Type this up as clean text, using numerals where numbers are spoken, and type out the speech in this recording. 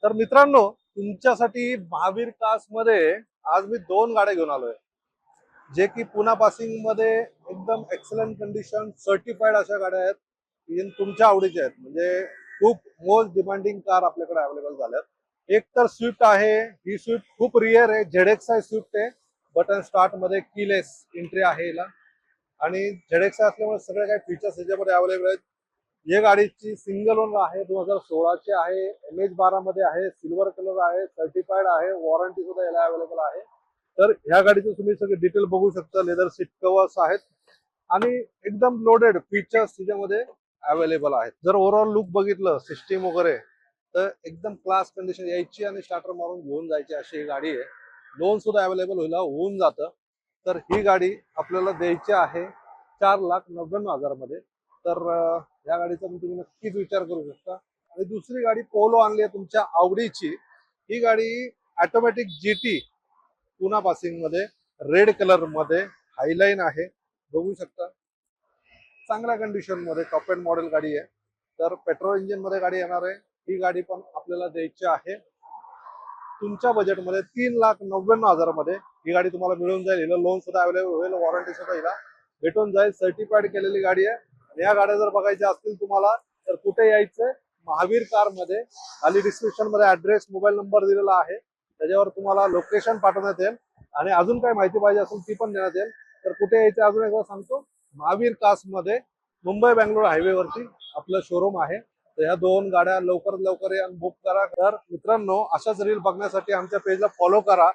तर मित्रांनो, तुमच्यासाठी महावीर कास मध्ये आज मी दोन गाड्या घेऊन आलोय, जे की पुणा पासिंग मध्ये एकदम एक्सलंट कंडिशन सर्टिफाईड अशा गाड्या आहेत, की तुमच्या आवडीच्या आहेत. म्हणजे खूप मोस्ट डिमांडिंग कार आपल्याकडे अवेलेबल झाल्यात. एक तर स्विफ्ट आहे. ही स्विफ्ट खूप रिअर आहे. ZX आहे स्विफ्ट आहे. बटन स्टार्ट मध्ये कीलेस एंट्री आहे हिला, आणि ZX असल्यामुळे सगळे काही फीचर्स याच्यामध्ये अवेलेबल आहेत. या गाडीची सिंगल ओनर आहे, 2016 ची आहे, MH12 मध्ये आहे, सिल्वर कलर आहे, सर्टिफाईड आहे, वॉरंटी सुद्धा याला अवेलेबल आहे. तर ह्या गाडीचे तुम्ही सगळे डिटेल बघू शकता. लेदर सीट कव्हर्स आहेत आणि एकदम लोडेड फीचर्स त्याच्यामध्ये अवेलेबल आहेत. जर ओव्हरऑल लुक बघितलं, सिस्टीम वगैरे, तर एकदम क्लास कंडिशन यायची आणि स्टार्टर मारून घेऊन जायची अशी ही गाडी आहे. लोन सुद्धा अवेलेबल होऊन जातं. तर ही गाडी आपल्याला द्यायची आहे 4,99,000 मध्ये. तर या गाडीचा तुम्ही नक्कीच विचार करू शकता. आणि दुसरी गाडी पोलो आणली आहे तुमच्या आवडीची. ही गाडी ऑटोमॅटिक GT पुणा पासिंग मध्ये रेड कलर मध्ये हायलाईन आहे, बघू शकता. चांगल्या कंडिशन मध्ये टॉप एंड मॉडेल गाडी आहे. तर पेट्रोल इंजिन मध्ये गाडी येणार आहे. ही गाडी पण आपल्याला द्यायची आहे तुमच्या बजेटमध्ये 3,99,000 मध्ये. ही गाडी तुम्हाला मिळून जाईल. हिला लोन सुद्धा अवेलेबल होईल, वॉरंटी सुद्धा हिला भेटून जाईल. सर्टिफाईड केलेली गाडी आहे. आणि या गाड्या जर बघायच्या असतील तुम्हाला, तर कुठे यायचंय? महावीर कार मध्ये. खाली डिस्क्रिप्शन मध्ये ऍड्रेस, मोबाईल नंबर दिलेला आहे, त्याच्यावर तुम्हाला लोकेशन पाठवण्यात येईल. आणि अजून काही माहिती पाहिजे असेल ती पण देण्यात येईल. तर कुठे यायचं अजून एकदा सांगतो, महावीर कास मध्ये मुंबई बेंगलोर हायवे वरती आपलं शोरूम आहे. तर ह्या दोन गाड्या लवकरात लवकर या बुक करा. तर मित्रांनो, अशाच रील बघण्यासाठी आमच्या पेजला फॉलो करा.